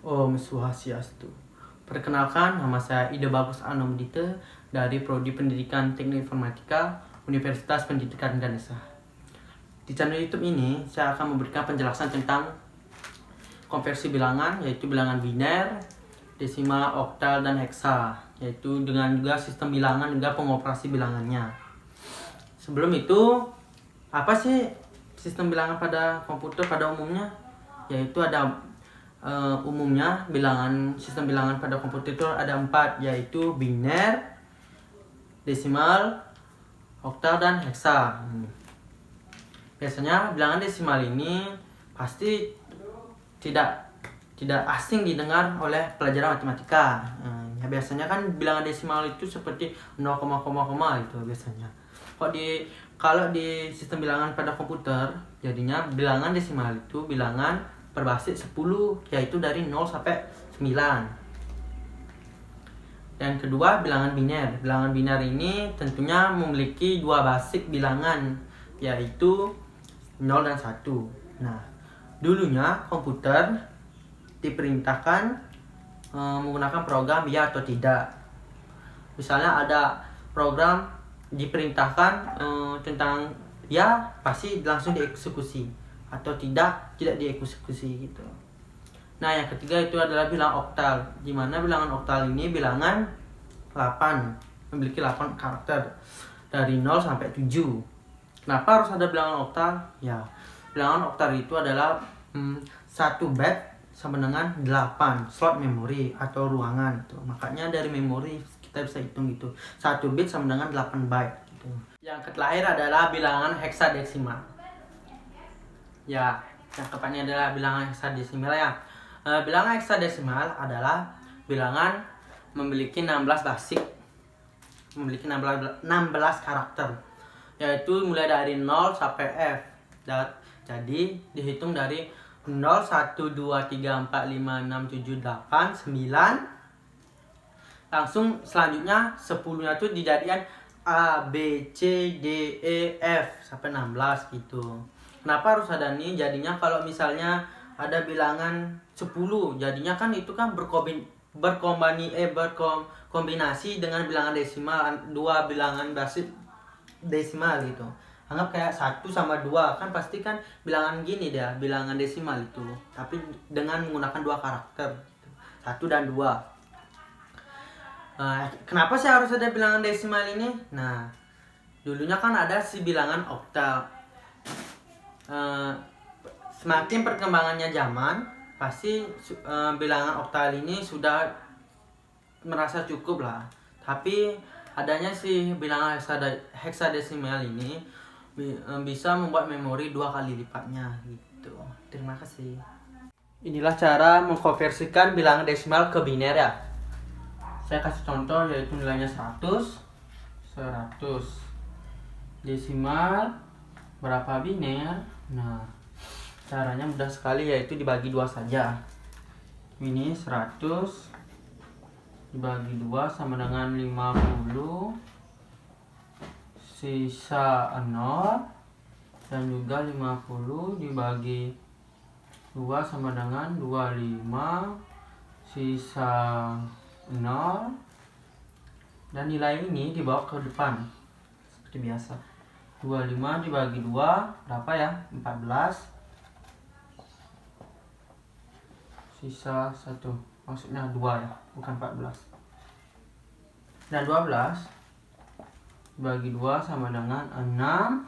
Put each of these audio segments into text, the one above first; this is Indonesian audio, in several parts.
Om Swastiastu. Perkenalkan, nama saya Ida Bagus Anomdita dari Prodi Pendidikan Teknik Informatika Universitas Pendidikan Ganesha. Di channel YouTube ini, saya akan memberikan penjelasan tentang konversi bilangan, yaitu bilangan biner, desimal, oktal, dan heksa, yaitu dengan juga sistem bilangan juga pengoperasi bilangannya. Sebelum itu, apa sih sistem bilangan pada komputer pada umumnya? Yaitu ada umumnya sistem bilangan pada komputer itu ada 4, yaitu biner, desimal, oktal, dan heksa. Biasanya bilangan desimal ini pasti tidak asing didengar oleh pelajar matematika. Ya biasanya kan bilangan desimal itu seperti 0, itu biasanya. Kalau di sistem bilangan pada komputer, jadinya bilangan desimal itu bilangan berbasis 10, yaitu dari 0 sampai 9. Dan kedua, bilangan biner. Bilangan biner ini tentunya memiliki dua basis bilangan, yaitu 0 dan 1. Nah, dulunya komputer diperintahkan menggunakan program ya atau tidak. Misalnya ada program diperintahkan tentang ya, pasti langsung dieksekusi, atau tidak dieksekusi gitu. Nah, yang ketiga itu adalah bilangan oktal, di mana bilangan oktal ini bilangan 8, memiliki 8 karakter dari 0 sampai 7. Kenapa harus ada bilangan oktal? Ya, bilangan oktal itu adalah 1 byte sama dengan 8 slot memori atau ruangan gitu. Makanya dari memori kita bisa hitung gitu. 1 bit sama dengan 8 byte gitu. Yang terakhir adalah bilangan heksadesimal. Ya, yang keempatnya adalah bilangan heksadesimal ya. Bilangan heksadesimal adalah bilangan memiliki 16 basis, memiliki 16 karakter, yaitu mulai dari 0 sampai F. Jadi dihitung dari 0, 1, 2, 3, 4, 5, 6, 7, 8, 9. Langsung selanjutnya 10-nya itu dijadikan A, B, C, D, E, F sampai 16 gitu. Kenapa harus ada nih? Jadinya kalau misalnya ada bilangan 10, jadinya kan itu kan berkombinasi dengan bilangan desimal, dua bilangan basis desimal gitu. Anggap kayak 1 sama 2, kan pasti kan bilangan gini dia, bilangan desimal itu, tapi dengan menggunakan dua karakter gitu, 1 dan 2. Kenapa sih harus ada bilangan desimal ini? Nah, dulunya kan ada si bilangan oktal. Semakin perkembangannya zaman, pasti bilangan oktal ini sudah merasa cukup lah. Tapi adanya si bilangan heksadesimal ini bisa membuat memori 2 kali lipatnya gitu. Terima kasih. Inilah cara mengkonversikan bilangan desimal ke biner ya. Saya kasih contoh, yaitu nilainya 100 desimal berapa biner. Nah, caranya mudah sekali, yaitu dibagi 2 saja. Ini 100 dibagi 2 sama dengan 50, sisa 0, dan juga 50 dibagi 2 sama dengan 25, sisa 0, dan nilai ini dibawa ke depan seperti biasa. 25 dibagi 2 berapa ya? 14, sisa 1, maksudnya 2 ya, bukan 14. Dan 12 dibagi 2 sama dengan 6,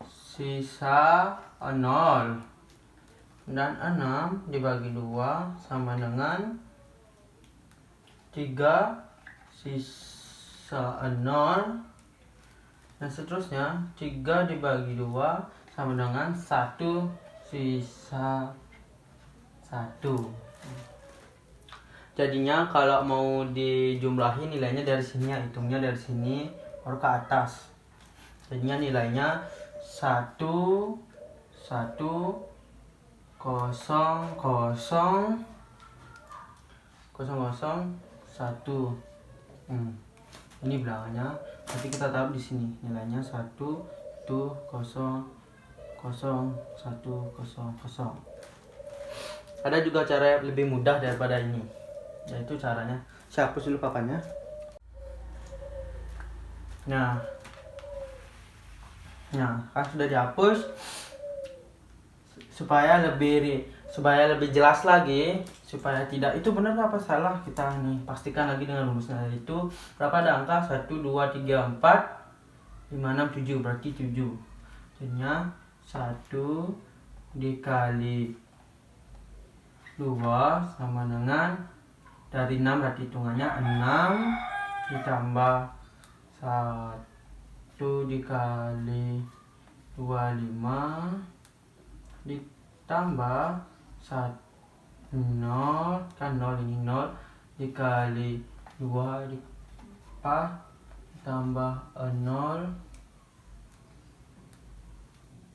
sisa 0, dan 6 dibagi 2 sama dengan 3, sisa 0, dan seterusnya. 3 dibagi 2 sama dengan 1, sisa 1. Jadinya kalau mau dijumlahin nilainya dari sini ya, hitungnya dari sini baru ke atas. Jadinya nilainya 1, 1, 0, 0, 0, 1. Ini bilangannya. Nanti kita taruh di sini nilainya 1, 0, 0, 1, 0, 0. Ada juga cara lebih mudah daripada ini, yaitu caranya saya hapus dulu papannya. Nah kan sudah dihapus. Supaya lebih jelas lagi, supaya tidak itu benar apa salah, kita nih pastikan lagi dengan rumusnya, itu berapa ada angka 1 2 3 4 5 6 7, berarti 7. Jadinya 1 dikali 2 sama dengan, dari 6 berarti hitungannya 6 ditambah 1 dikali 25 ditambah 0 kan 0 ini 0 dikali 2 ditambah 0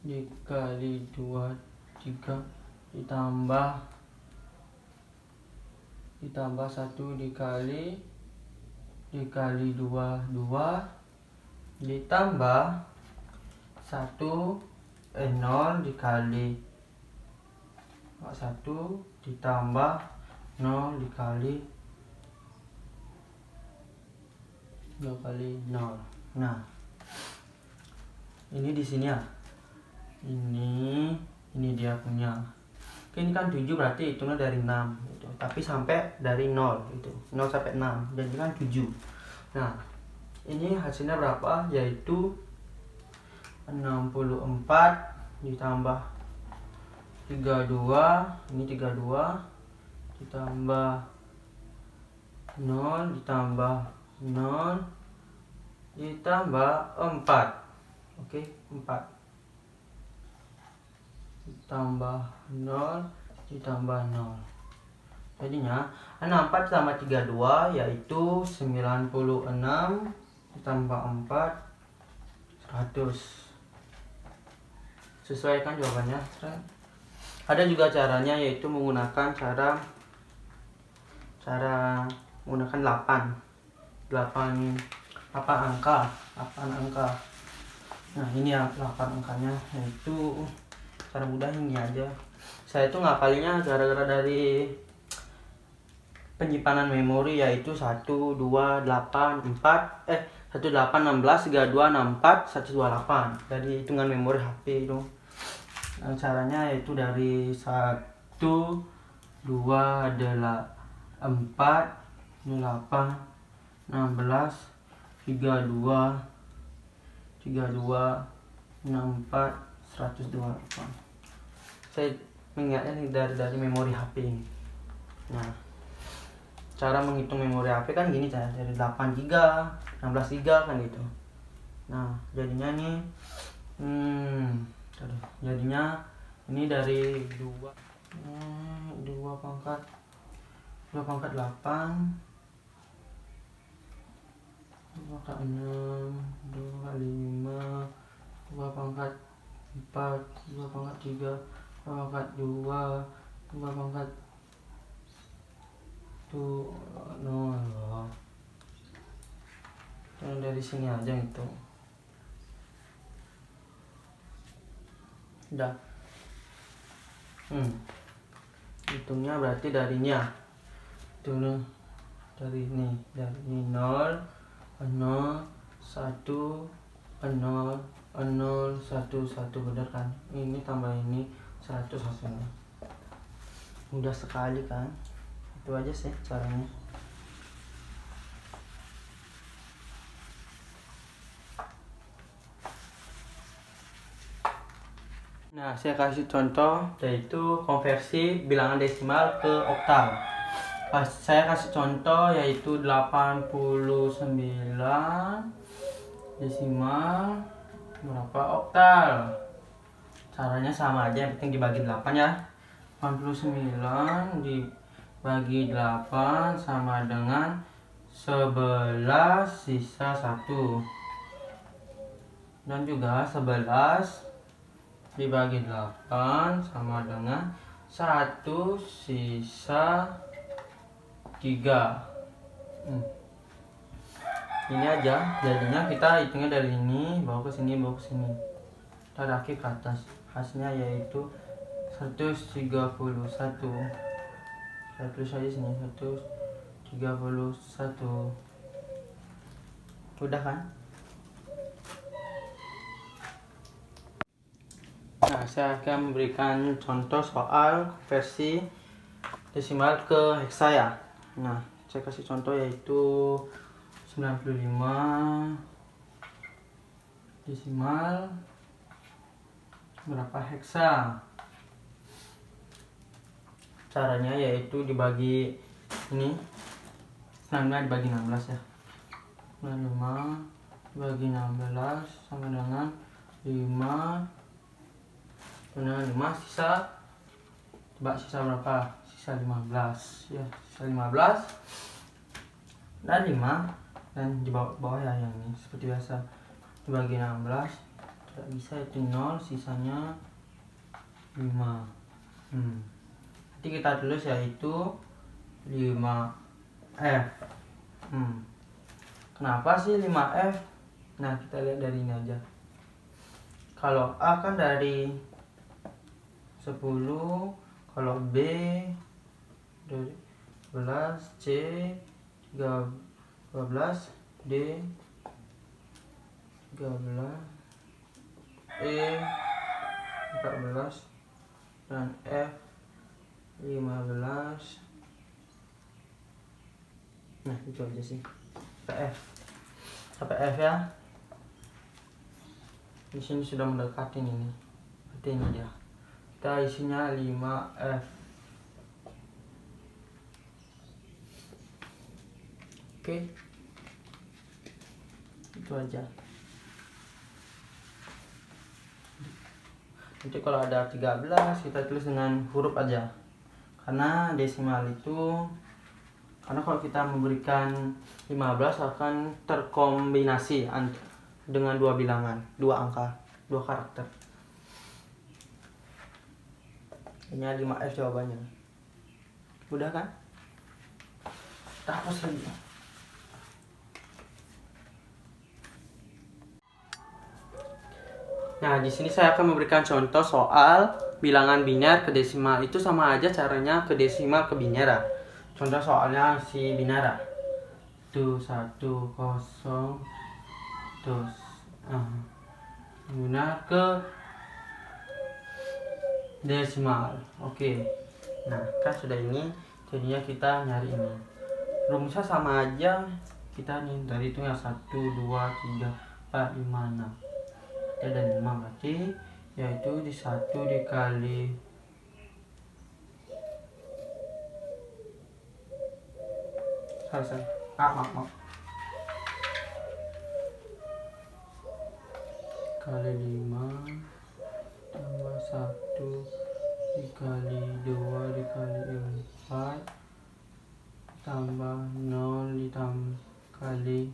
dikali 2 3 ditambah 1 dikali 2 2 ditambah 0 dikali 1 ditambah 0 dikali 2 kali 0. Nah, ini di sini ya. Ini dia punya. Oke, ini kan 7 berarti hitungnya dari 6 gitu. Tapi sampai dari 0 itu. 0 sampai 6. Jadi kan 7. Nah, ini hasilnya berapa? Yaitu 64 ditambah 32, ini 32 ditambah 0 ditambah 0 ditambah 4. Oke, 4 ditambah 0 ditambah 0. Jadinya 64 ditambah 32 yaitu 96 ditambah 4 100. Sesuaikan jawabannya. Ada juga caranya, yaitu menggunakan cara menggunakan 8 angka. Nah, ini ya 8 angkanya, yaitu cara mudah ini aja. Saya itu ngapalinya gara-gara dari penyimpanan memori, yaitu 1 2 8 4 18 16 32 64 128 dari hitungan memori HP itu. Nah, caranya yaitu dari 1 2 4 8 16 32 64 128. Saya mengingatnya dari memori HP ini. Nah, cara menghitung memori HP kan gini, dari 8 GB 16 GB kan gitu. Nah, jadinya nih jadinya ini dari 2 pangkat 8 2 pangkat 6 2 kali 5 2 pangkat 4 2 pangkat 3 2 pangkat 2 pangkat 0. Dan dari sini aja itu udah. Hitungnya berarti darinya itu dari 0 0 1 0 1 1 bener kan, ini tambah ini 100 hasilnya. Mudah sekali kan. Itu aja sih caranya. Nah, saya kasih contoh, yaitu konversi bilangan desimal ke oktal. Saya kasih contoh yaitu 89 desimal berapa oktal. Caranya sama aja, yang penting dibagi 8 ya. 89 dibagi 8 sama dengan 11 sisa 1. Dan juga 11 dibagi 8 sama dengan 1 sisa 3. Ini aja, jadinya kita hitungnya dari ini bawa ke sini, tarik ke atas. Hasilnya yaitu 131. Saya tulis aja sini 131. Udah kan? Nah, saya akan memberikan contoh soal versi desimal ke heksa ya. Nah, saya kasih contoh yaitu 95 desimal berapa heksa. Caranya yaitu dibagi ini 95 dibagi 16 ya. 95 dibagi 16 sama dengan 5. Dengan 5 sisa. Coba sisa berapa? Sisa 15 ya, sisa 15 dan 5, dan di bawah ya yang ini seperti biasa dibagi 16 tidak bisa, itu 0, sisanya 5. Nanti kita tulis yaitu 5F. Kenapa sih 5F? Nah, kita lihat dari ini aja. Kalau A kan dari 10, kalau B dari 11, C 12, D 13, E 14, dan F 15. Nah, itu aja sih. Sampai F ya. Di sini sudah mendekati ini. Berarti ini dia. Kita isinya 5F. Oke. Itu aja. Nanti kalau ada 13 kita tulis dengan huruf aja. Karena desimal itu, karena kalau kita memberikan 15 akan terkombinasi dengan dua bilangan, dua angka, dua karakter. Ini 5F jawabannya. Udah kan? Kita hapus lagi. Nah, di sini saya akan memberikan contoh soal bilangan biner ke desimal. Itu sama aja caranya ke desimal ke binera. Contoh soalnya si binera. Itu 1, 0, terus binar ke desimal. Oke. Nah, kan sudah ini, jadinya kita nyari ini. Rumusnya sama aja. Kita nih dari itu ya 1, 2, 3, 4, 5, 6. Ada 5 berarti yaitu di 1 dikali maaf kali 5 tambah 1 dikali 2 dikali 4 tambah 0 dikali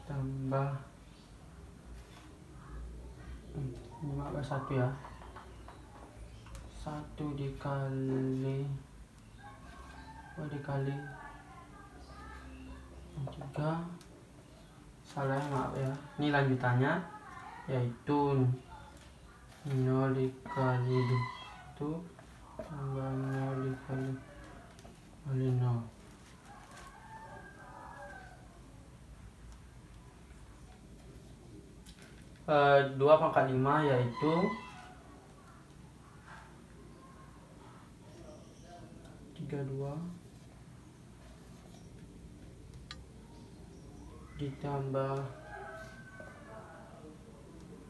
ditambah 1 ya, 1 dikali 2 dikali 3, salah maaf ya, ini lanjutannya yaitu 0 dikali 1 tambah 0 dikali 0. 2 pangkat 5 yaitu 32 ditambah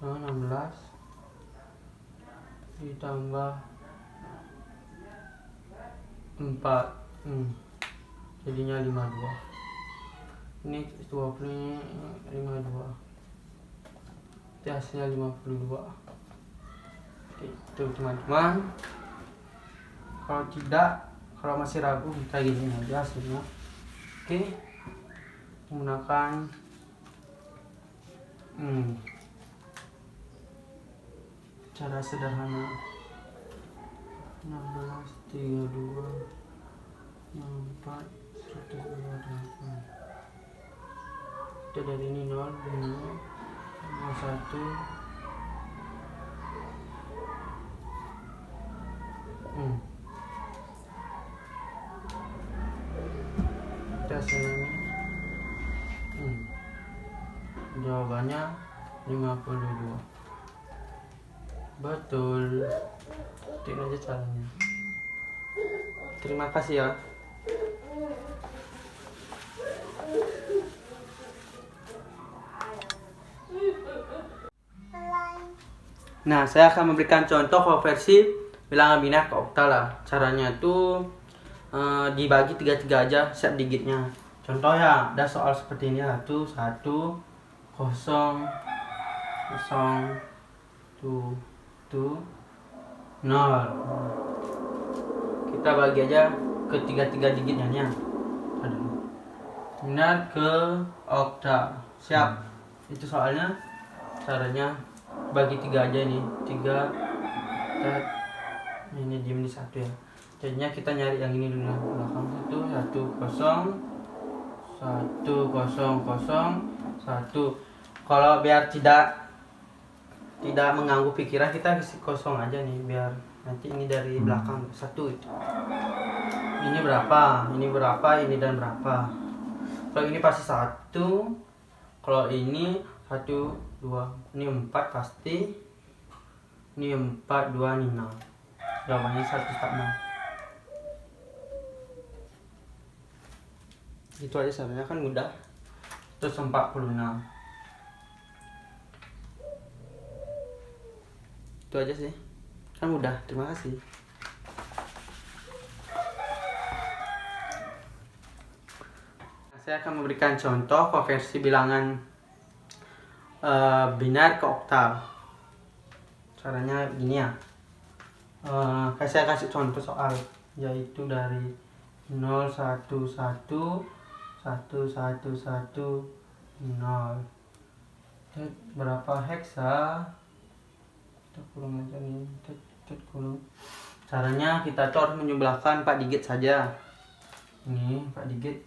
16 ditambah 4, jadinya 52. Ini 20, 52. Itu hasilnya 52. Itu teman-teman. Kalau tidak, kalau masih ragu, kita gini aja hasilnya. Oke, menggunakan cara sederhana. 16, 32, 64, 128. Itu dari ini 0, 5, 1. Kita hasilnya. Jawabannya 52. Betul. Itu aja caranya. Terima kasih ya. Nah, saya akan memberikan contoh konversi bilangan biner ke oktal lah. Caranya itu dibagi 33 aja setiap digitnya. Contoh ya, ada soal seperti ini. 1, 1, 0, 0, 1, 0. Kita bagi aja ke 33 digitnya nya. Biner ke oktal. Siap. Itu soalnya caranya bagi 3 aja nih. 3 ini diem di 1 ya. Jadinya kita nyari yang ini dulu. Belakang 1, 1, 0, 1, 0, 0, 1. Kalau biar tidak mengganggu pikiran, kita isi kosong aja nih, biar nanti ini dari belakang 1 itu. Ini berapa, ini berapa, ini dan berapa. Kalau ini pasti 1. Kalau ini 1, 2, ini 4 pasti. Ini 4, 2, ini 6. Jawabannya 146. Itu aja sebenarnya kan mudah. Terus 46. Itu aja sih. Kan mudah. Terima kasih. Saya akan memberikan contoh konversi bilangan biner ke oktal. Caranya gini ya. Saya kasih contoh soal, yaitu dari 0, 1, 1, 1, 1, 1, 0. Berapa heksa? Kita kurung aja nih. Kurung. Caranya kita tuh harus menjumlahkan 4 digit saja. Ini 4 digit.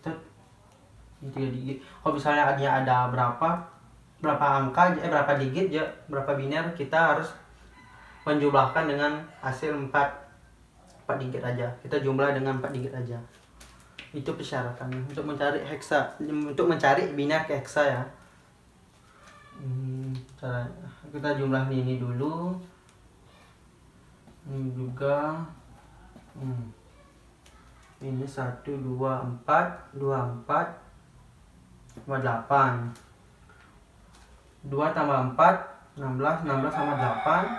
Ini 3 digit. Kalau misalnya ada berapa angka, berapa digit ya, berapa biner, kita harus menjumlahkan dengan hasil 4 digit aja. Kita jumlah dengan 4 digit aja. Itu persyaratannya untuk mencari heksa, untuk mencari biner ke heksa ya. Cara kita jumlah ini dulu. Ini juga. Ini 1, 2, 4, 24, 8. 2 tambah 4, 16, 16 sama 8,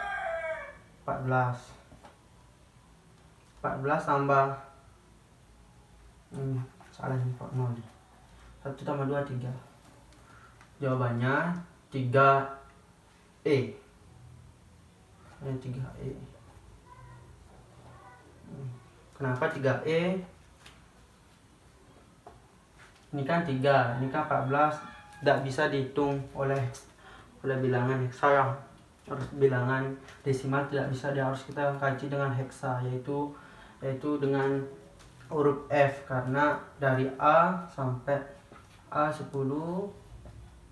14. 14 tambah salah nih, 0. 1 tambah 2, 3. Jawabannya 3E. Ini 3E. Kenapa 3E? Ini kan 3, ini kan 14. Tidak bisa dihitung oleh bilangan heksa ya. Harus bilangan desimal tidak bisa, dia harus kita kaji dengan heksa, yaitu dengan huruf F, karena dari A sampai A10,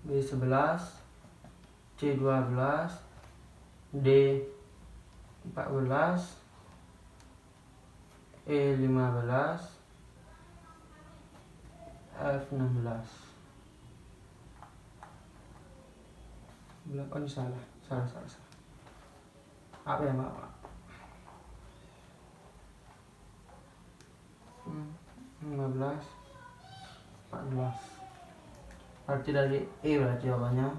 B11, C12, D14, E15, F16. Oh ini salah. Apa ya mak? 15, 14. Berarti dari E berarti jawabannya.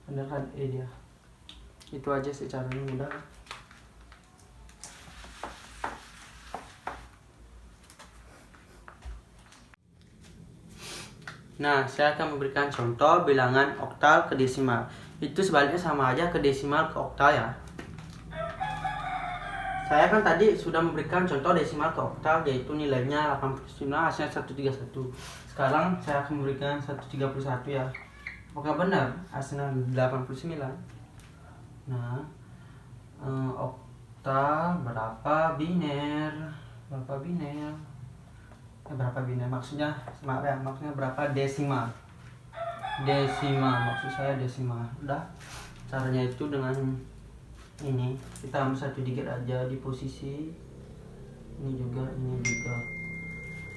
Bener kan E dia. Itu aja sih caranya, mudah. Nah, saya akan memberikan contoh bilangan oktal ke desimal. Itu sebaliknya sama aja, ke desimal ke oktal ya. Saya kan tadi sudah memberikan contoh desimal ke oktal, yaitu nilainya 89, hasilnya 131. Sekarang saya akan memberikan 131 ya. Apakah benar hasilnya 89? Nah, oktal berapa biner? Berapa biner maksudnya, maksudnya berapa desimal? desima, maksud saya desima. Udah, caranya itu dengan ini, kita ambil satu digit aja di posisi ini juga,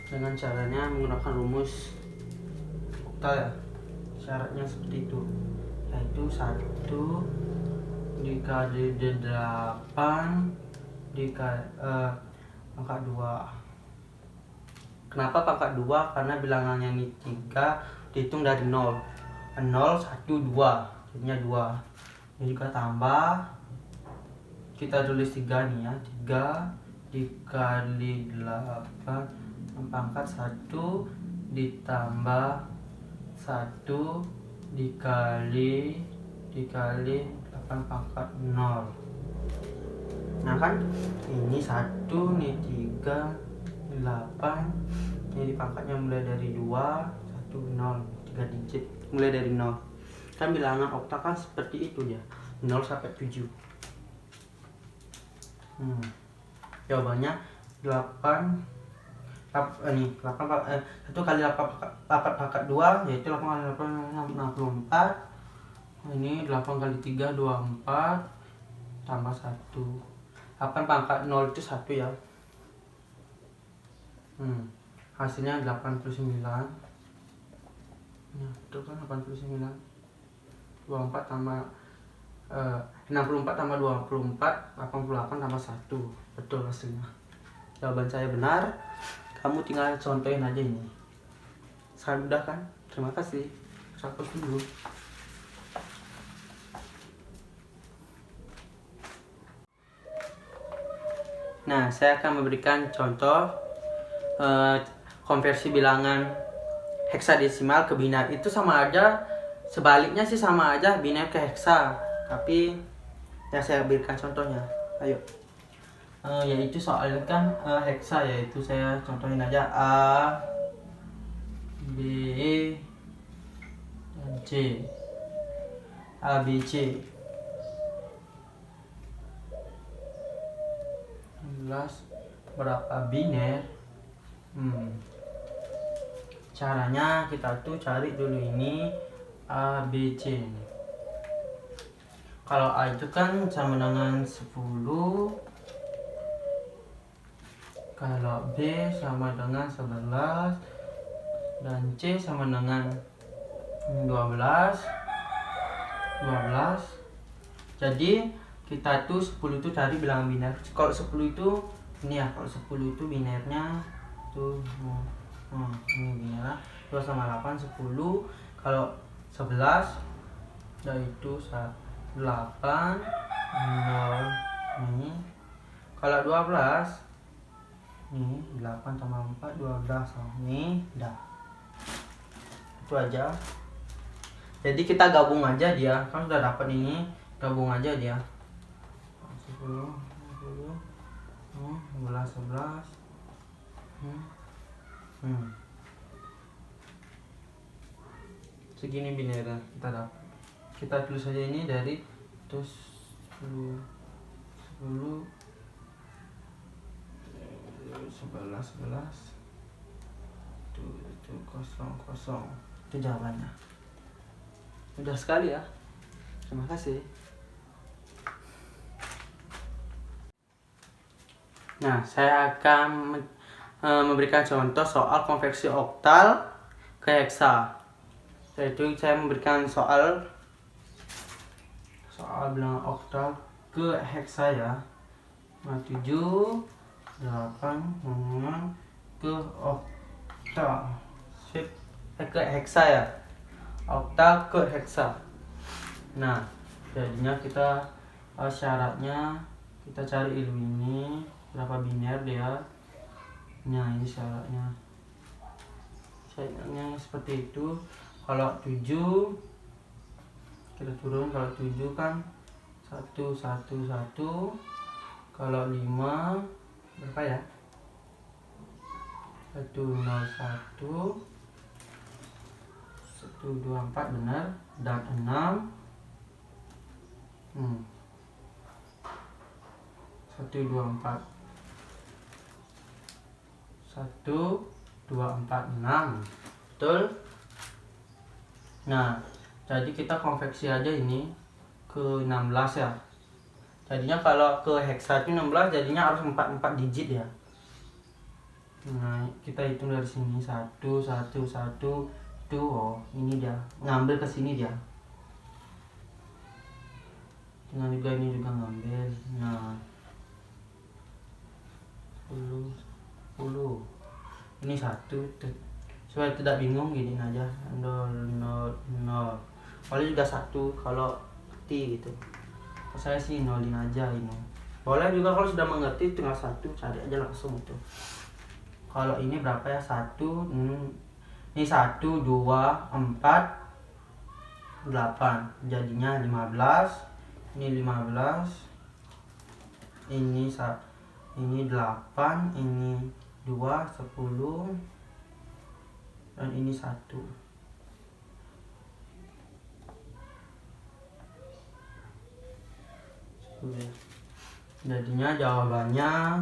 dengan caranya menggunakan rumus oktal ya. Syaratnya seperti itu, yaitu 1 dikali 8 dikali pangkat 2. Kenapa pangkat 2? Karena bilangannya ini 3 dihitung dari 0. 0, 1, 2, jadinya 2. Ini juga tambah, kita tulis 3 nih ya, 3 dikali 8 pangkat 1 ditambah 1 dikali 8 pangkat 0. Nah kan ini 1 nih 3 8, ini pangkatnya mulai dari 2 1 0, 3 digit mulai dari 0. Kan bilangan oktal kan seperti itu ya, 0 sampai 7. Jawabannya 8 1 kali 8 pangkat 2 yaitu 8 kali 8 64. Ini 8 kali 3 24 tambah 1. 8 pangkat 0 itu 1 ya. Hasilnya 89. Nah, itu kan 89. 24 tambah 64 tambah 24, 88 tambah 1. Betul hasilnya. Jawaban saya benar. Kamu tinggal contohin aja ini. Sangat mudah kan? Terima kasih. Hapus dulu. Nah, saya akan memberikan contoh konversi bilangan heksadesimal ke biner. Itu sama aja, sebaliknya sih sama aja, biner ke heksa. Tapi ya saya berikan contohnya. Ayo. Yaitu soalnya kan heksa, yaitu saya contohin aja A, B, dan C. A, B, C. 16 berapa biner? Caranya kita tuh cari dulu ini A, B, C. Kalau A itu kan sama dengan 10, kalau B sama dengan 11, dan C sama dengan 12. Jadi kita tuh 10 itu cari bilangan biner. Kalau 10 itu ini ya, kalau 10 itu binernya tuh ini biner 2 sama 8 10. Kalau 11 yaitu 8 0 ini. Kalau 12 ini 8 tambah 4 12. Ini dah. Itu aja. Jadi kita gabung aja dia. Kan sudah dapat ini, gabung aja dia. 10 11 11. Segini binernya kita dapat. Kita tulis saja ini dari terus 10 11 itu 0 itu jawabannya. Mudah sekali ya. Terima kasih. Nah, saya akan memberikan contoh soal konversi oktal ke heksa. Yaitu saya memberikan soal bilangan oktal ke heksa ya. 7 8 ke oktal. Ke heksa ya. Oktal ke heksa. Nah, jadinya kita syaratnya kita cari ilmu ini berapa biner dia. Nah, ini syaratnya. Syaratnya seperti itu. Kalau 7 kita turun, kalau 7 kan 1 1 1. Kalau 5 berapa ya? 1 0 1 1 2 4 benar, dan 6 1 2 4 1 2 4 6. Betul? Nah, jadi kita konveksi aja ini ke 16 ya. Jadinya kalau ke heksa itu 16, jadinya harus 4 digit ya. Nah, kita hitung dari sini 1 1 1 2. Oh, ini dia. Ngambil ke sini dia. Dengan juga ini juga ngambil. Nah, 10 10. Ini 1 tuh. Supaya tidak bingung gini aja. 0 0 0. Kalau juga 1 kalau T gitu. Saya sih nolin aja ini. Boleh juga kalau sudah mengerti tinggal 1 cari aja langsung itu. Kalau ini berapa ya? 1 ini 1 2 4 8. Jadinya 15. Ini 15. Ini 8, ini 2 10 dan ini 1. Jadinya jawabannya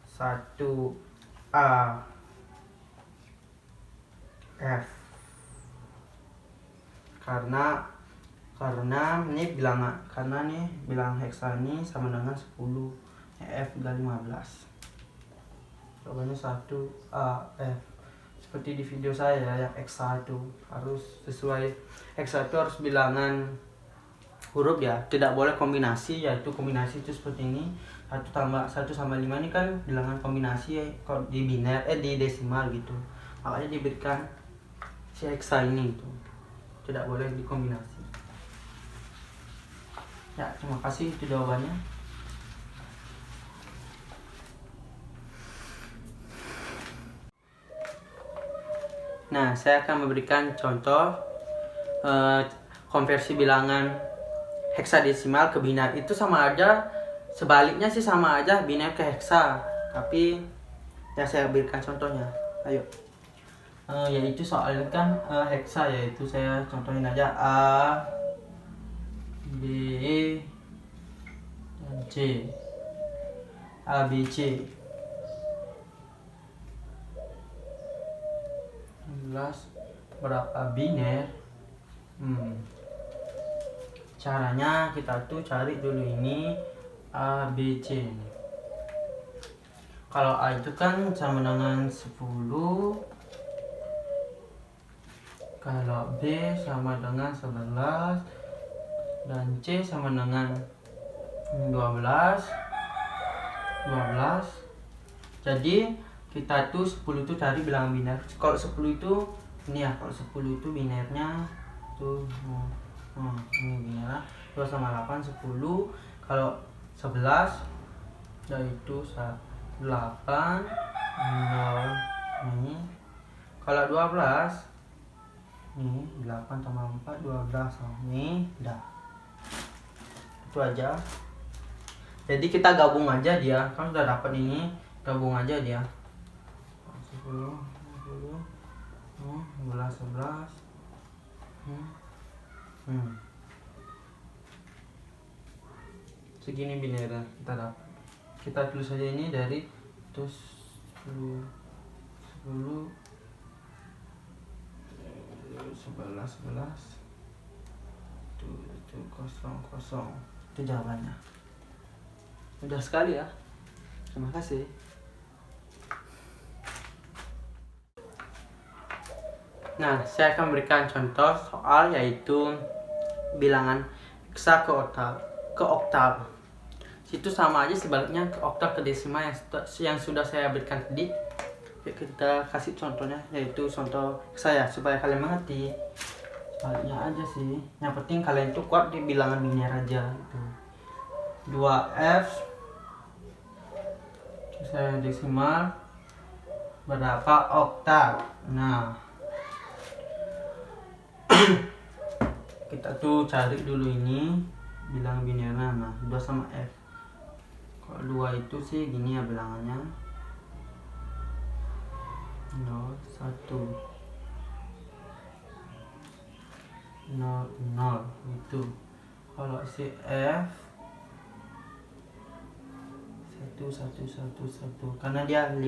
1A F. Karena ini bilang heksa ini sama dengan 10. F juga 15. Jawabannya 1A F. Seperti di video saya yang heksa itu harus sesuai. Heksa itu harus bilangan huruf ya, tidak boleh kombinasi, yaitu kombinasi itu seperti ini. 1 sama 5 ini kan bilangan kombinasi ya, di biner di desimal gitu. Makanya diberikan si heksa ini itu. Tidak boleh dikombinasi. Ya, terima kasih itu jawabannya. Nah, saya akan memberikan contoh konversi bilangan heksadesimal ke biner. Itu sama aja, sebaliknya sih sama aja, biner ke heksa. Tapi ya saya berikan contohnya. Ayo. Yaitu soalnya kan heksa, yaitu saya contohin aja A, B, dan C. A, B, C. 16 berapa biner? Caranya kita tuh cari dulu ini A, B, C ini. Kalau A itu kan sama dengan 10. Kalau B sama dengan 11. Dan C sama dengan 12. Jadi kita tuh 10 itu cari bilangan biner. Kalau 10 itu ini ya, kalau 10 itu binernya tuh ini biner 2 sama 8 10. Kalau 11 yaitu 8 0 ini. Kalau 12 ini 8 tambah 4 12. Ini udah. Itu aja. Jadi kita gabung aja dia. Kan sudah dapat ini, gabung aja dia. 10 11 11. Segini binernya kita dapat. Kita tulis saja ini dari terus 10 11 itu 0 0. Itu jawabannya. Mudah sekali ya. Terima kasih. Nah, saya akan memberikan contoh soal yaitu bilangan heksa ke oktav. Itu sama aja sebaliknya ke oktav ke desimal yang sudah saya berikan tadi. Kita kasih contohnya yaitu contoh saya supaya kalian mengerti. Sebaliknya aja sih. Yang penting kalian itu kuat di bilangan biner aja gitu. 2F saya desimal berapa oktav. Nah, kita tuh cari dulu ini bilangan binernya. Nah, 2 sama F. Kalau 2 itu sih gini ya bilangannya. 0 1 0 0 itu. Kalau si F 1 1 1 1 karena dia 15.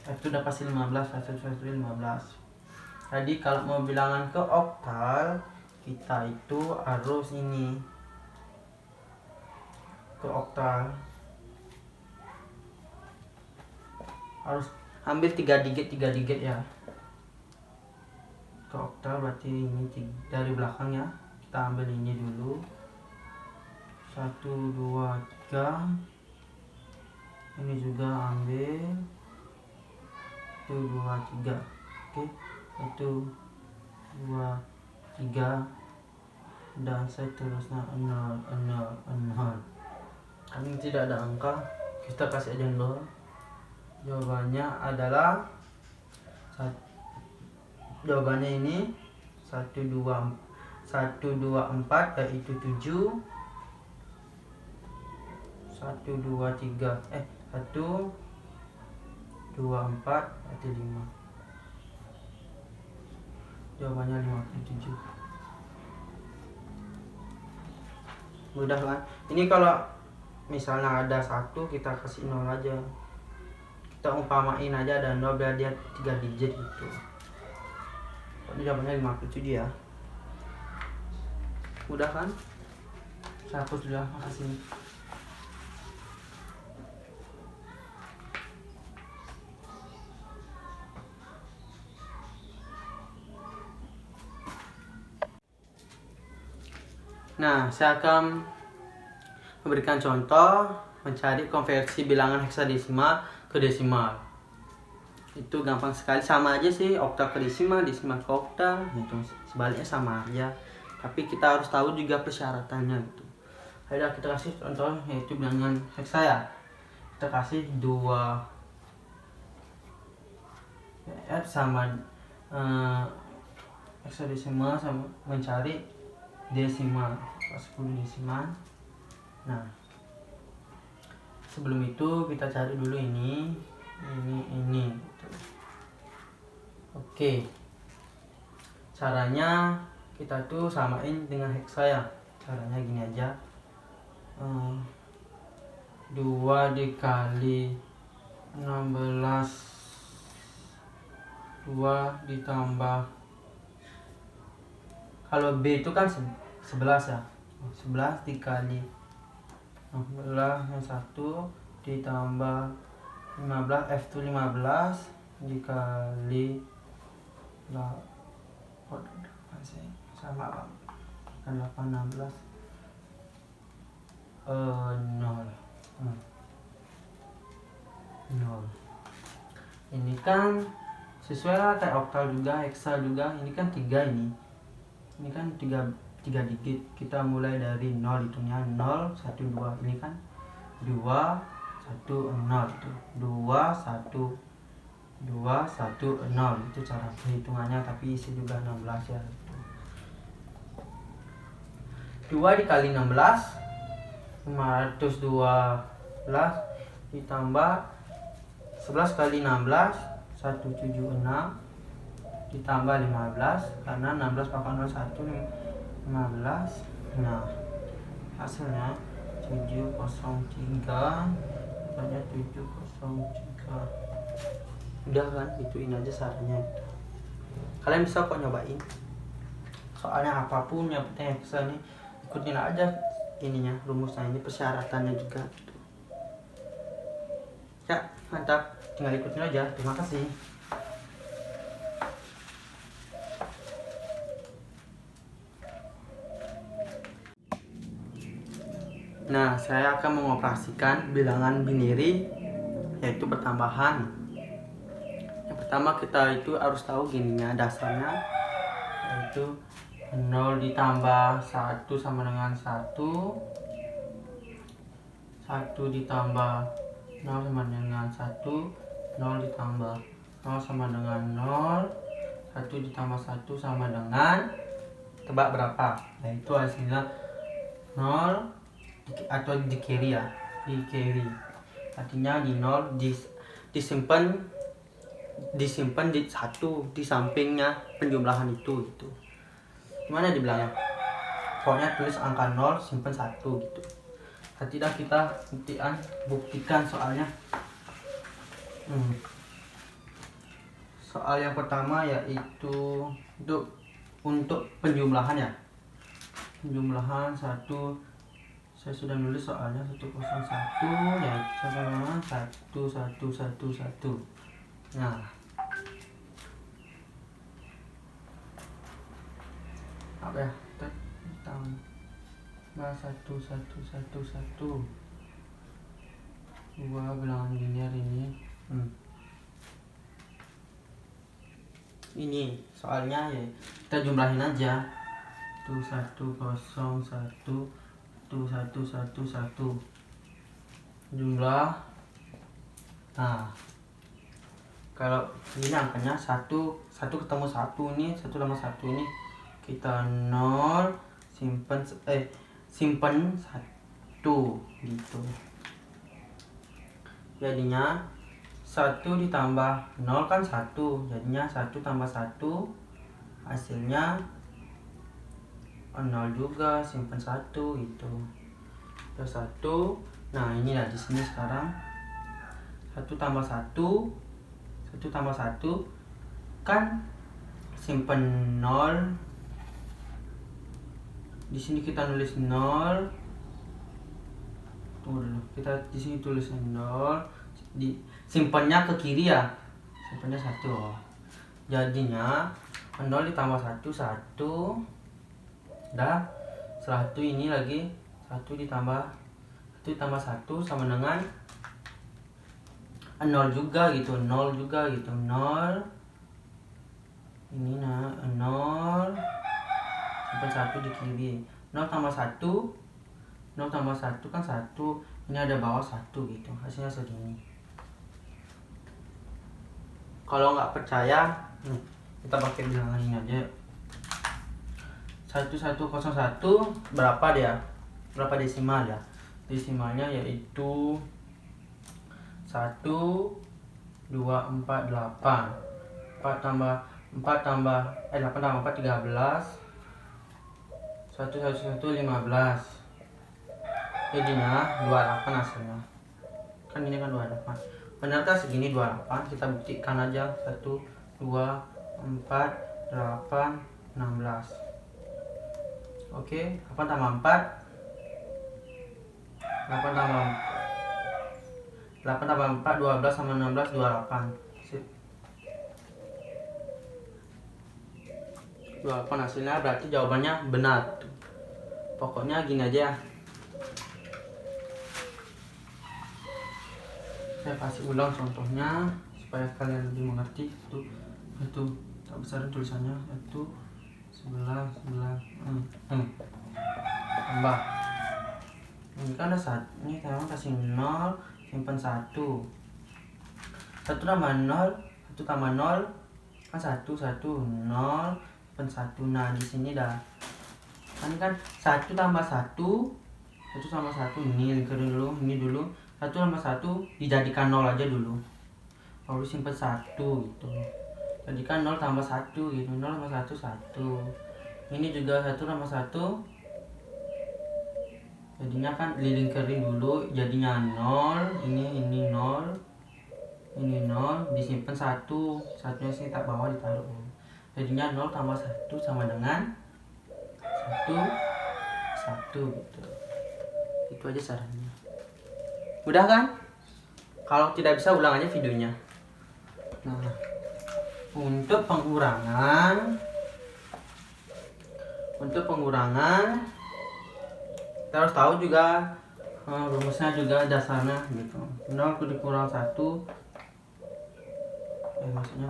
F itu udah pasti 15, 1 1 15. Jadi kalau mau bilangan ke oktal, kita itu harus ini ke oktal. Harus ambil 3 digit ya. Ke oktal berarti ini dari belakang ya. Kita ambil ini dulu. 1 2 3. Ini juga ambil 1 2 3. Oke. 1 2 3 dan seterusnya 0 0 0. Kami tidak ada angka, kita kasih aja 0. Jawabannya adalah jawabannya ini 1 2 4 yaitu 7. 1 2 3 1 2 4 berarti 5. Jawabannya 57. Mudah kan? Ini kalau misalnya ada 1 kita kasih 0 aja. Kita umpamain aja ada 0 biar dia 3 digit gitu. Ini jawabannya 57 ya. Mudah kan? Saya hapus dulu ya, makasih. Nah, saya akan memberikan contoh mencari konversi bilangan heksadesimal ke desimal. Itu gampang sekali, sama aja sih, oktal ke desimal, desimal ke oktal, itu sebaliknya sama aja. Tapi kita harus tahu juga persyaratannya gitu. Ayo kita kasih contoh yaitu bilangan heksa ya. Kita kasih 2 F sama heksadesimal sama mencari desimal, 10 desimal. Nah, sebelum itu kita cari dulu ini gitu. Oke, caranya kita tuh samain dengan heksa ya. Caranya gini aja, 2 dikali 16, 2 ditambah, kalau B itu kan 11 ya, 11 dikali 16 yang 1 ditambah 15, F itu 15 dikali sama 8 16 0. Ini kan sesuai lah kayak oktal juga, heksa juga. Ini kan 3 ini kan 3 digit. Kita mulai dari 0, hitungnya 0 1 2. Ini kan 2 1 0 itu 2 1 2 1 0. Itu cara perhitungannya, tapi isi juga 16 ya. 2 dikali 16 512 ditambah 11 kali 16 176 ditambah 15 karena 16 pangkat 0 1 15. Nah, hasilnya 703. Banyak 703. Udah kan, ituin aja caranya. Kalian bisa kok nyobain. Soalnya apapun yang penting heksa nih, ikutin aja ininya, rumusnya ini, persyaratannya juga gitu. Ya, mantap. Tinggal ikutin aja. Terima kasih. Nah, saya akan mengoperasikan bilangan binary, yaitu pertambahan. Yang pertama kita itu harus tahu gininya, dasarnya yaitu 0 ditambah 1 sama dengan 1 ditambah 0 sama dengan 1 0 ditambah 0 sama dengan 0 1 ditambah 1 sama dengan, tebak berapa? Yaitu hasilnya 0 atau di carry ya, di carry. Artinya di 0 disimpan di 1 di sampingnya penjumlahan itu gitu. Gimana dibilangnya? Pokoknya tulis angka 0 simpan 1 gitu. Tidak, kita buktikan soalnya. soal yang pertama yaitu untuk penjumlahan ya. Penjumlahan satu, saya sudah nulis soalnya 101 yaitu sama 1111. Nah, apa ya? Tambah 1111. Dua bilangan linear ini. Ini soalnya ya kita jumlahin aja. 1101 1111 jumlah. Nah, kalau ini angkanya 1 ketemu 1 ini, 1 tambah 1 ini kita 0 simpen 1 gitu. Jadinya 1 ditambah 0 kan 1, jadinya 1 tambah 1 hasilnya 0 juga, simpan 1 gitu. Terus 1. Nah, inilah di sini sekarang 1 tambah 1 kan simpan 0. Di sini kita nulis 0. Tunggu dulu. Kita di sini tulis 0. Simpannya ke kiri ya. Simpannya 1. Jadinya 0 ditambah 1 1. Dah, setelah itu ini lagi 1 ditambah 1 sama dengan 0 juga gitu, 0 juga gitu, 0. Ini 0 simpan 1 di kiri. 0 tambah 1 kan 1. Ini ada bawah 1 gitu. Hasilnya segini. Kalau nggak percaya, kita pakai bilangan ini aja. 1101 berapa dia? Berapa desimal ya? Desimalnya yaitu 1248. 8 tambah 4 13. 111 15. Jadinya 28 hasilnya. Kan ini kan 28. Benarkah segini 28? Kita buktikan aja. 1 2 4 8 16. Oke, 8 tambah 4 12 sama 16 28. Sip. 28 hasilnya berarti jawabannya benar. Pokoknya gini aja. Saya kasih ulang contohnya supaya kalian lebih mengerti. Itu tak besarin tulisannya. 11 tambah ini kan ada 1, ini sekarang kasih 0 simpan 1 tambah 0 kan 1 0 simpan 1. Nah, di sini dah kan 1 tambah 1 ini lingkarin dulu, ini dulu 1 tambah 1 dijadikan 0 aja dulu, baru simpan 1 gitu. Jadikan 0 tambah 1 gitu. 0 tambah 1 1. Ini juga 1 tambah 1. Jadinya kan dilingkarin dulu, jadinya 0. Ini 0. Ini 0, disimpan 1. Satunya sini tak bawah ditaruh. Jadinya 0 tambah 1 sama dengan 1 gitu. Itu aja caranya. Mudah kan? Kalau tidak bisa ulang aja videonya. Nah, untuk pengurangan kita harus tahu juga rumusnya juga dasarnya gitu. 0 dikurang 1 maksudnya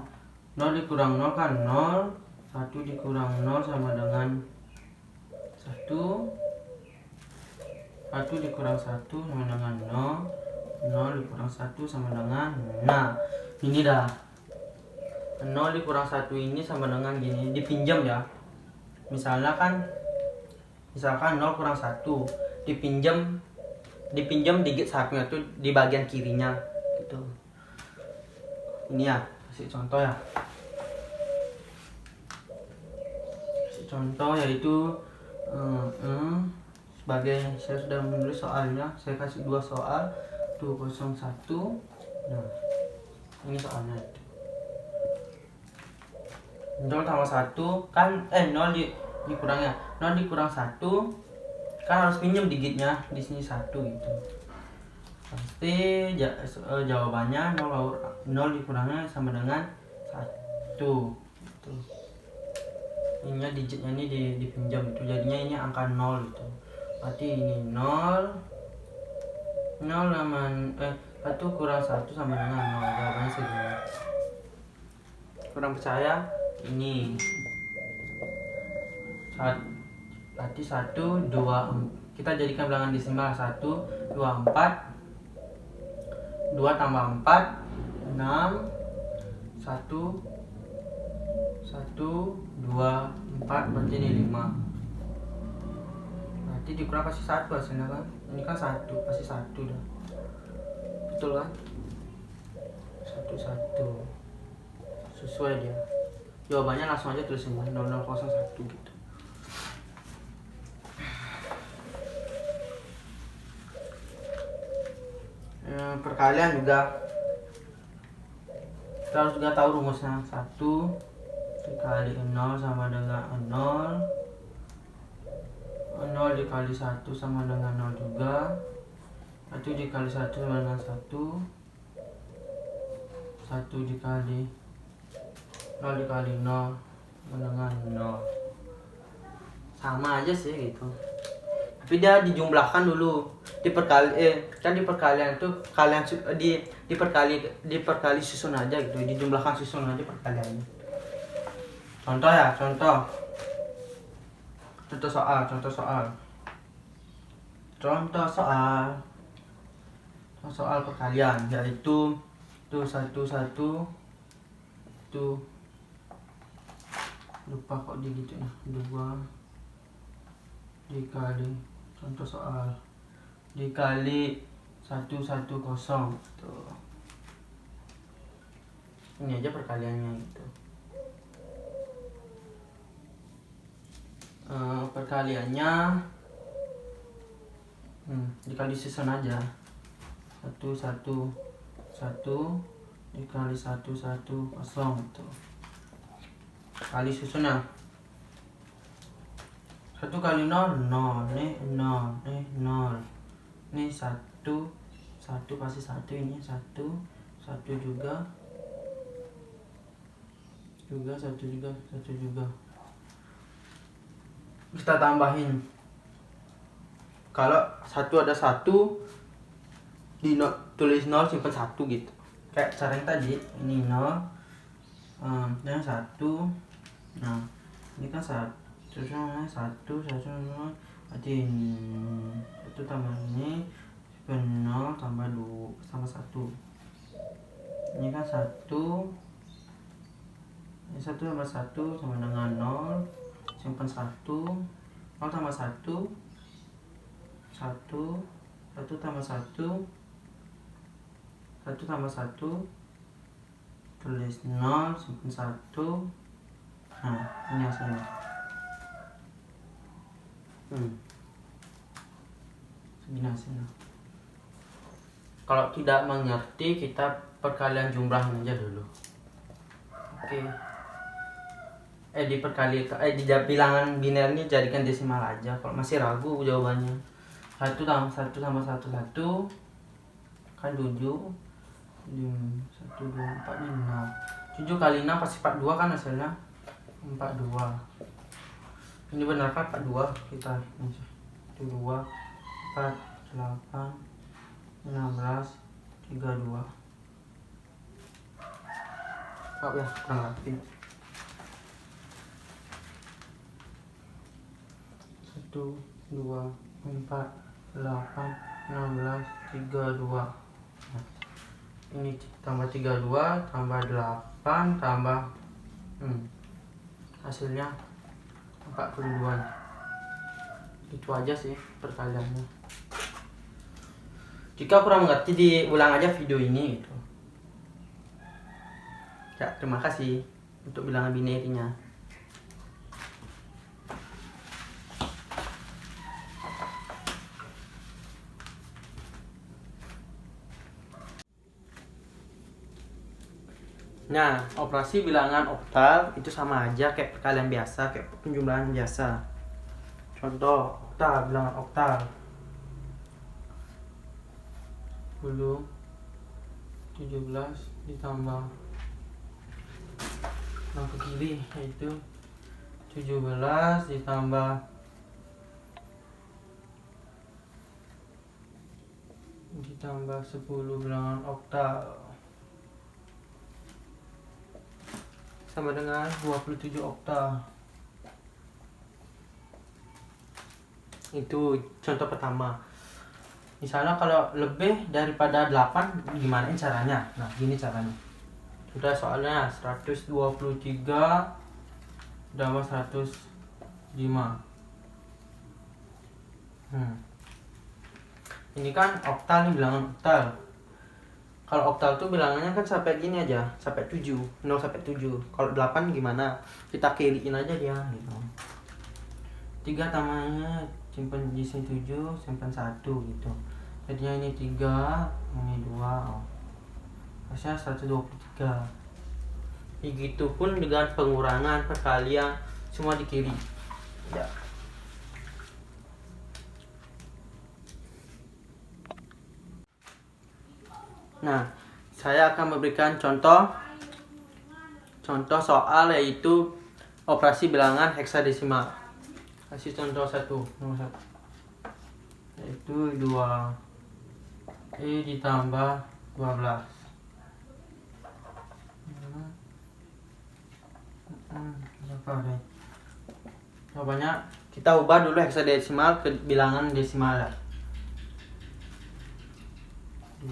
0 dikurang 0 kan 0. 1 dikurang 0 sama dengan 1. 1 dikurang 1 sama dengan 0. 0 dikurang 1 sama dengan, nah ini dah 0 dikurang 1 ini sama dengan gini, dipinjam ya. Misalkan 0 kurang 1 dipinjam digit 1 itu di bagian kirinya gitu. Ini ya, kasih contoh ya. Kasih contoh yaitu sebagai saya sudah menulis soalnya, saya kasih 2 soal 201. Nah, ini soalnya. 0 tambah 1 kan 0 dikurangnya 0 dikurang 1 kan harus pinjam digitnya di sini 1 gitu. Pasti jawabannya 0 dikurangnya sama dengan 1 gitu. Ininya digitnya ini dipinjam itu jadinya ini angka 0 gitu. Berarti ini 0 sama 1 kurang 1 sama dengan 0. Jawabannya segini. Kurang percaya ini berarti 1 2 kita jadikan bilangan desimal 1 2 4 2 tambah 4 6 1 1 2 4 berarti ini 5. Berarti dikurang pasti 1 hasilnya kan. Ini kan 1 pasti 1 dah. Betul kan? 1 sesuai dia. Jawabannya langsung aja tulisin 0001 gitu. Perkalian juga kita harus juga tahu rumusnya. 1 dikali 0 sama dengan 0 0 dikali 1 sama dengan 0 juga. 1 dikali 1 sama dengan 1 1 dikali 0 dikali 0 dengan 0 sama aja sih gitu, tapi dia dijumlahkan dulu kan di perkalian itu kalian diperkali susun aja gitu, dijumlahkan susun aja perkaliannya. Contoh soal perkalian, yaitu tuh 1 tuh lupa kok gitu ya, 2 dikali contoh soal dikali 110 tuh. Ini aja perkaliannya gitu. Perkaliannya dikali susun aja 1 dikali 110 tuh. Kali susunnya 1 kali 0 nih 0 nih 1 pasti 1, ini 1 juga 1 juga. Kita tambahin, kalau 1 ada 1 tulis 0 simpan 1 gitu, kayak cara yang tadi. Ini 0 dan 1. Nah ini kan 1 berarti 1 tambah ini 0 tambah 2 sama 1. Ini kan 1, ini 1 tambah 1 sama dengan 0, simpan 1, 0 tambah 1 tambah 1 tambah 1 tulis 0 simpan 1. Nah ini hasilnya. Segini hasilnya. Kalau tidak mengerti, kita perkalian jumlahnya aja dulu. Oke. Di bilangan biner ini jadikan desimal aja. Kalau masih ragu jawabannya, 1 tambah 1 tambah 1 kan 7. 1 2 4 ini 6. 7 kali 6 pasti 42 kan hasilnya. 42. Ini benar kan 42? Kita 2 4 8 16 32. Maaf ya kurang rapi. 1 2 4 8 16 32. Nah, ini tambah 32 tambah 8 tambah hasilnya 42. Itu aja sih perkaliannya. Jika kurang mengerti, diulang aja video ini gitu. Ya, terima kasih untuk bilangan binarinya. Nah, operasi bilangan oktal itu sama aja kayak perkalian biasa, kayak penjumlahan biasa. Contoh, oktal, bilangan oktal. 10, 17 ditambah yang ke kiri, yaitu 17 ditambah 10 bilangan oktal sama dengan 27 oktal. Itu contoh pertama. Misalnya kalau lebih daripada 8 gimana caranya? Nah, gini caranya. Udah soalnya 123 tambah 105. Ini kan oktal nih, bilangan oktal. Kalau oktal tuh bilangannya kan sampai gini aja, sampai 7, 0 sampai 7. Kalau 8 gimana? Kita kiriin aja dia gitu. 3 tambahnya simpan di sini 7, simpan 1 gitu. Jadinya ini 3, ini 2. Oh. Harusnya 123. Begitupun dengan pengurangan, perkalian, semua di kiri. Ya. Nah, saya akan memberikan contoh soal, yaitu operasi bilangan heksadesimal. Kasih contoh nomor 1. Yaitu 2 ditambah 12. Berapa deh? Jawabannya kita ubah dulu heksadesimal ke bilangan desimal ya.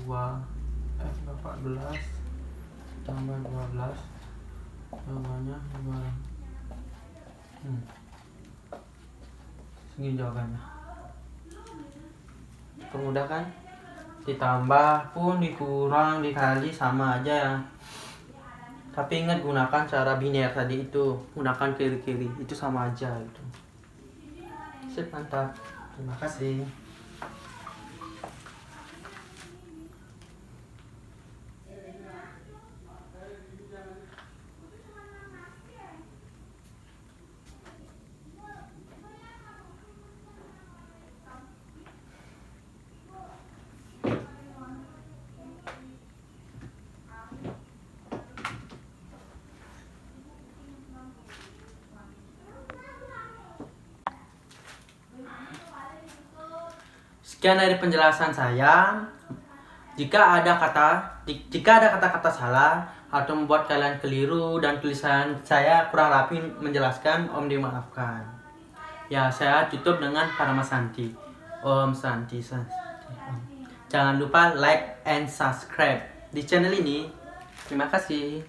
14 tambah 12, jawabannya 2. Segini jawabannya. Mudah kan? Ditambah pun dikurang dikali sama aja ya. Tapi ingat, gunakan cara biner tadi itu, gunakan kiri-kiri, itu sama aja itu. Sip, mantap. Terima kasih. Sekian dari penjelasan saya. Jika ada kata-kata salah atau membuat kalian keliru dan tulisan saya kurang rapi menjelaskan, Om dimaafkan. Ya, saya tutup dengan Parama Santi. Om Santi. Jangan lupa like and subscribe di channel ini. Terima kasih.